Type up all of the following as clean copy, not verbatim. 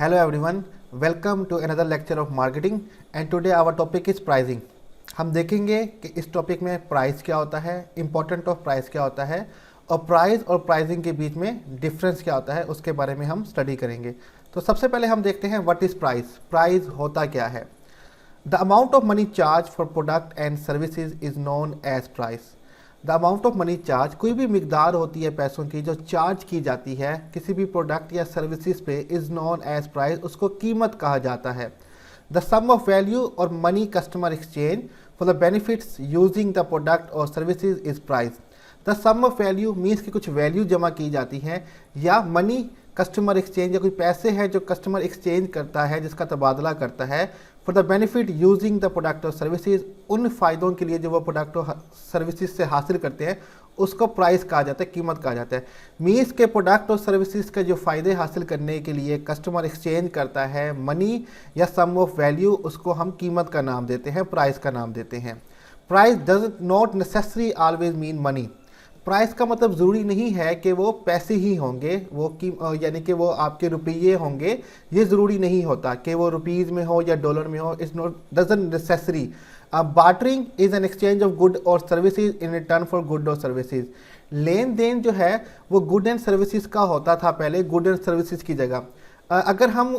Hello everyone, welcome to another lecture of marketing and today our topic is pricing। हम देखेंगे कि इस topic में प्राइस क्या होता है, इम्पोर्टेंट ऑफ प्राइस क्या होता है और प्राइस और प्राइसिंग के बीच में डिफरेंस क्या होता है उसके बारे में हम स्टडी करेंगे। तो सबसे पहले हम देखते हैं व्हाट इज़ प्राइस। प्राइस होता क्या है? The amount of money charge for product and services is known as price. The amount of money charge, कोई भी मिकदार होती है पैसों की जो चार्ज की जाती है किसी भी प्रोडक्ट या सर्विसेज पे, इज़ नोन एज प्राइस, उसको कीमत कहा जाता है। द सम ऑफ वैल्यू और money customer exchange for the benefits using the product और services is price. The sum of value means कि कुछ वैल्यू जमा की जाती है, या मनी कस्टमर एक्सचेंज, या कोई पैसे हैं जो कस्टमर एक्सचेंज करता है, जिसका तबादला करता है for the benefit using the product और सर्विसेज, उन फ़ायदों के लिए जो वो प्रोडक्ट और सर्विसेज से हासिल करते हैं उसको प्राइस कहा जाता है, कीमत कहा जाता है। मीन्स के प्रोडक्ट और सर्विसेज के जो फ़ायदे हासिल करने के लिए कस्टमर एक्सचेंज करता है मनी या सम ऑफ वैल्यू, उसको हम कीमत का नाम देते हैं, प्राइस का नाम देते हैं। Price does not necessary always mean money. Price का मतलब ज़रूरी नहीं है कि वो पैसे ही होंगे, वो यानी कि वो आपके रुपये होंगे, ये ज़रूरी नहीं होता कि वो रुपीज़ में हो या डॉलर में हो। It's not doesn't necessary. Bartering is an exchange of good और services in return for good और सर्विसेज। लेन देन जो है वो गुड एंड सर्विसेज का होता था पहले, गुड एंड सर्विसेज की जगह। अगर हम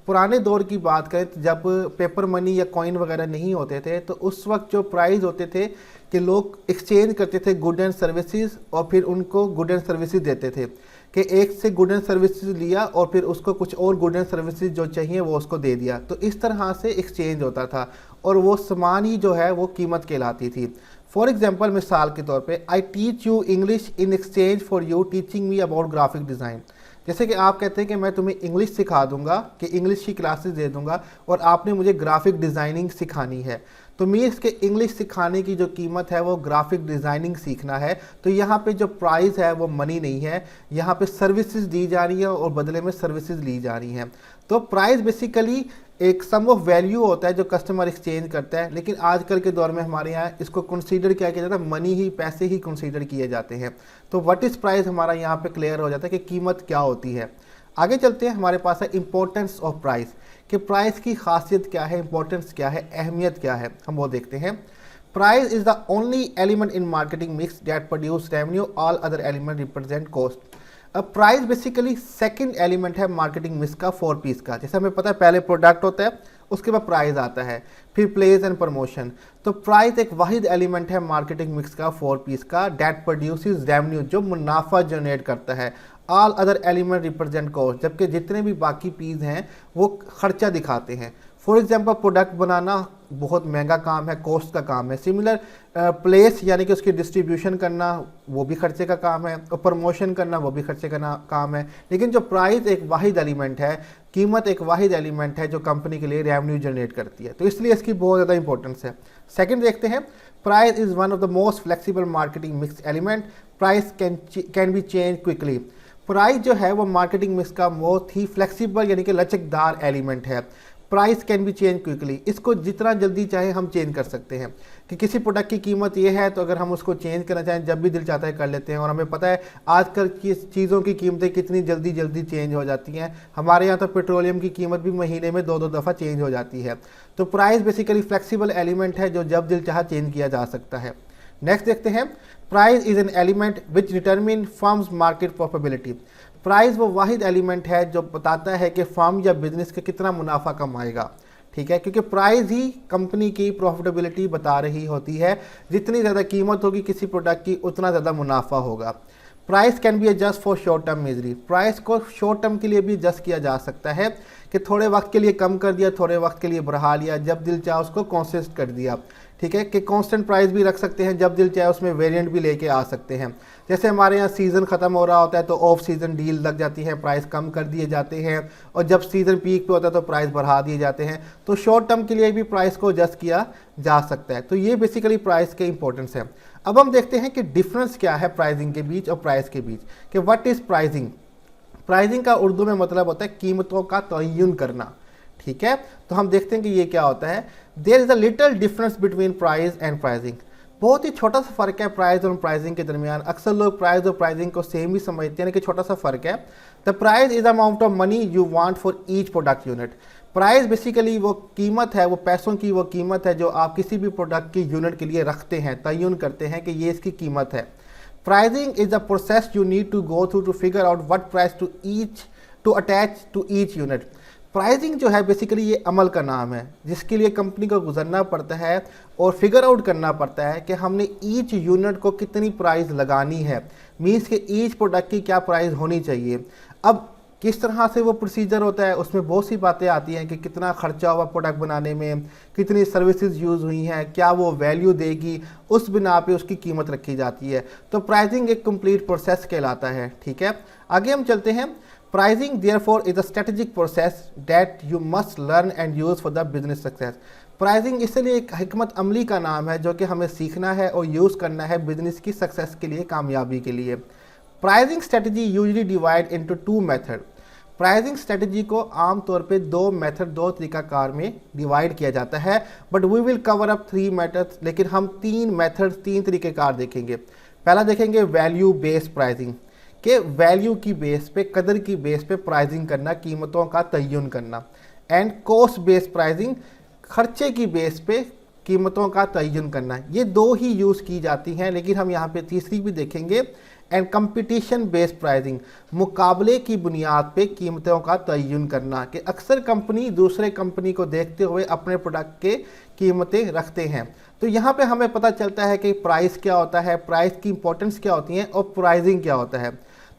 पुराने दौर की बात करें तो जब पेपर मनी या कॉइन वगैरह नहीं होते थे तो उस वक्त जो प्राइस होते थे कि लोग एक्सचेंज करते थे गुड एंड सर्विसेज और फिर उनको गुड एंड सर्विसेज देते थे कि एक से गुड एंड सर्विसेज लिया और फिर उसको कुछ और गुड एंड सर्विसेज जो चाहिए वो उसको दे दिया। तो इस तरह से एक्सचेंज होता था और वो सामान ही जो है वो कीमत कहलाती थी। फॉर एग्जाम्पल, मिसाल के तौर पे, I teach you English in exchange for you teaching me about graphic design. जैसे कि आप कहते हैं कि मैं तुम्हें इंग्लिश सिखा दूंगा, कि इंग्लिश की क्लासेस दे दूंगा और आपने मुझे ग्राफिक डिज़ाइनिंग सिखानी है। तो मीन्स के इंग्लिश सिखाने की जो कीमत है वो ग्राफिक डिज़ाइनिंग सीखना है। तो यहाँ पे जो प्राइस है वो मनी नहीं है, यहाँ पे सर्विसेज दी जा रही है और बदले में सर्विसेज ली जा रही हैं। तो प्राइस बेसिकली एक सम ऑफ वैल्यू होता है जो कस्टमर एक्सचेंज करता है, लेकिन आजकल के दौर में हमारे यहाँ इसको कंसीडर क्या किया जाता है, मनी ही, पैसे ही कंसीडर किए जाते हैं। तो व्हाट इज़ प्राइस हमारा यहाँ पे क्लियर हो जाता है कि कीमत क्या होती है। आगे चलते हैं, हमारे पास है इंपॉर्टेंस ऑफ प्राइस, कि प्राइस की खासियत क्या है, इंपॉर्टेंस क्या है, अहमियत क्या है, हम वो देखते हैं। Price is the only element in marketing mix that produce revenue, all other element represent cost. अब प्राइस बेसिकली सेकंड एलिमेंट है मार्केटिंग मिक्स का, 4 पीस का। जैसे हमें पता है पहले प्रोडक्ट होता है, उसके बाद प्राइस आता है, फिर प्लेस एंड प्रमोशन। तो प्राइस एक वाहिद एलिमेंट है मार्केटिंग मिक्स का, 4 पीस का, दैट प्रोड्यूसेस रेवेन्यू, जो मुनाफा जनरेट करता है। All other element represent cost, जबकि जितने भी बाकी पीस हैं वो खर्चा दिखाते हैं। फॉर एग्जांपल, प्रोडक्ट बनाना बहुत महंगा काम है, कॉस्ट का काम है। सिमिलर प्लेस यानी कि उसकी डिस्ट्रीब्यूशन करना वो भी खर्चे का काम है, और प्रमोशन करना वो भी खर्चे का काम है। लेकिन जो प्राइस एक वाहिद एलिमेंट है, कीमत एक वाहिद एलिमेंट है जो कंपनी के लिए रेवेन्यू जनरेट करती है, तो इसलिए इसकी बहुत ज़्यादा इंपॉर्टेंस है। सेकंड देखते हैं, price is one of the most flexible marketing mix element. Price can be change quickly. Price जो है वो मार्केटिंग मिक्स का बहुत ही फ्लेक्सिबल यानी कि लचकदार एलिमेंट है। Price can be change quickly, इसको जितना जल्दी चाहे हम चेंज कर सकते हैं। कि किसी प्रोडक्ट की कीमत ये है तो अगर हम उसको चेंज करना चाहें जब भी दिल चाहता है कर लेते हैं। और हमें पता है आजकल की चीज़ों की कीमतें कितनी जल्दी जल्दी चेंज हो जाती हैं। हमारे यहाँ तो पेट्रोलियम की कीमत भी महीने में 2-2 दफ़ा चेंज हो जाती है। तो प्राइस बेसिकली फ्लेक्सिबल एलिमेंट है जो जब दिल चाहा चेंज किया जा सकता है। नेक्स्ट देखते हैं, price is an element which determine firms market profitability. Price वो वाहिद एलिमेंट है जो बताता है कि फर्म या बिजनेस के कितना मुनाफा कमाएगा। ठीक है, क्योंकि प्राइस ही कंपनी की प्रॉफिटेबिलिटी बता रही होती है। जितनी ज़्यादा कीमत होगी किसी प्रोडक्ट की उतना ज़्यादा मुनाफा होगा। Price can be adjust for short term मेजरी। Price को शॉर्ट टर्म के लिए भी एडजस्ट किया जा सकता है कि थोड़े वक्त के लिए कम कर दिया, थोड़े वक्त के लिए बढ़ा लिया, जब दिल चाहे उसको कॉन्स्टेंट कर दिया। ठीक है, कि कांस्टेंट प्राइस भी रख सकते हैं, जब दिल चाहे उसमें वेरिएंट भी लेके आ सकते हैं। जैसे हमारे यहाँ सीज़न ख़त्म हो रहा होता है तो ऑफ सीज़न डील लग जाती है, प्राइस कम कर दिए जाते हैं, और जब सीज़न पीक पे होता है तो प्राइस बढ़ा दिए जाते हैं। तो शॉर्ट टर्म के लिए भी प्राइस को एडजस्ट किया जा सकता है। तो ये बेसिकली प्राइस के इंपॉर्टेंस है। अब हम देखते हैं कि डिफरेंस क्या है प्राइसिंग के बीच और प्राइस के बीच, कि व्हाट इज़ प्राइसिंग। प्राइसिंग का उर्दू में मतलब होता है कीमतों का तयन करना। ठीक है, तो हम देखते हैं कि ये क्या होता है। There is a little difference between price and pricing. बहुत ही छोटा सा फ़र्क है प्राइस और प्राइसिंग के दरमियान। अक्सर लोग प्राइस और प्राइसिंग को सेम ही समझते हैं, कि छोटा सा फ़र्क है। The price is amount of money you want for each product unit. Price basically वो कीमत है, वो पैसों की वो कीमत है जो आप किसी भी प्रोडक्ट की यूनिट के लिए रखते हैं, तयन करते हैं कि ये इसकी कीमत है। Pricing is the process you need to go through to figure out what price to attach to each unit. Pricing जो है बेसिकली ये अमल का नाम है जिसके लिए कंपनी को गुजरना पड़ता है और फिगर आउट करना पड़ता है कि हमने ईच यूनिट को कितनी प्राइस लगानी है, मीन्स कि ईच प्रोडक्ट की क्या प्राइस होनी चाहिए। अब किस तरह से वो प्रोसीजर होता है, उसमें बहुत सी बातें आती हैं कि कितना खर्चा हुआ प्रोडक्ट बनाने में, कितनी सर्विसेज यूज़ हुई हैं, क्या वो वैल्यू देगी, उस बिना पे उसकी कीमत रखी जाती है। तो प्राइसिंग एक कंप्लीट प्रोसेस कहलाता है। ठीक है, आगे हम चलते हैं। Pricing therefore is a strategic process that you must learn and use for the business success. Pricing इसलिए एक हिकमत अमली का नाम है जो कि हमें सीखना है और यूज़ करना है बिजनेस की सक्सेस के लिए, कामयाबी के लिए। Pricing strategy usually divide into two method. Pricing strategy को आमतौर पे दो मेथड, दो तरीकाकार में डिवाइड किया जाता है, but we will cover up 3 methods. लेकिन हम 3 मेथड, 3 तरीकेकार देखेंगे। पहला देखेंगे वैल्यू बेस्ड प्राइसिंग, के वैल्यू की बेस पे, कदर की बेस पे प्राइसिंग करना, कीमतों का तयन करना। एंड कॉस्ट बेस्ड प्राइसिंग, खर्चे की बेस पे कीमतों का तयन करना। ये दो ही यूज़ की जाती हैं, लेकिन हम यहाँ पे तीसरी भी देखेंगे। एंड कंपटीशन बेस्ड प्राइसिंग, मुकाबले की बुनियाद पे कीमतों का तयन करना, कि अक्सर कंपनी दूसरे कंपनी को देखते हुए अपने प्रोडक्ट के कीमतें रखते हैं। तो यहाँ पे हमें पता चलता है कि प्राइस क्या होता है, प्राइस की इंपॉर्टेंस क्या होती है और प्राइसिंग क्या होता है।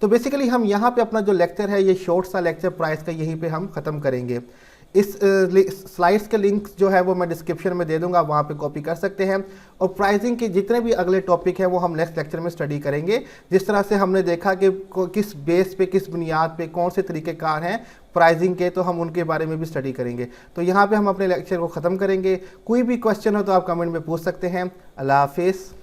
तो बेसिकली हम यहाँ पे अपना जो लेक्चर है, ये शॉर्ट सा लेक्चर प्राइस का, यहीं पे हम ख़त्म करेंगे। इस स्लाइड्स के लिंक्स जो है वो मैं डिस्क्रिप्शन में दे दूंगा, वहाँ पे कॉपी कर सकते हैं। और प्राइसिंग के जितने भी अगले टॉपिक हैं वो हम नेक्स्ट लेक्चर में स्टडी करेंगे। जिस तरह से हमने देखा कि किस बेस पे, किस बुनियाद पे, कौन से तरीक़ेकार हैं प्राइसिंग के, तो हम उनके बारे में भी स्टडी करेंगे। तो यहाँ पर हम अपने लेक्चर को ख़त्म करेंगे। कोई भी क्वेश्चन हो तो आप कमेंट में पूछ सकते हैं। अल्लाह हाफिज़।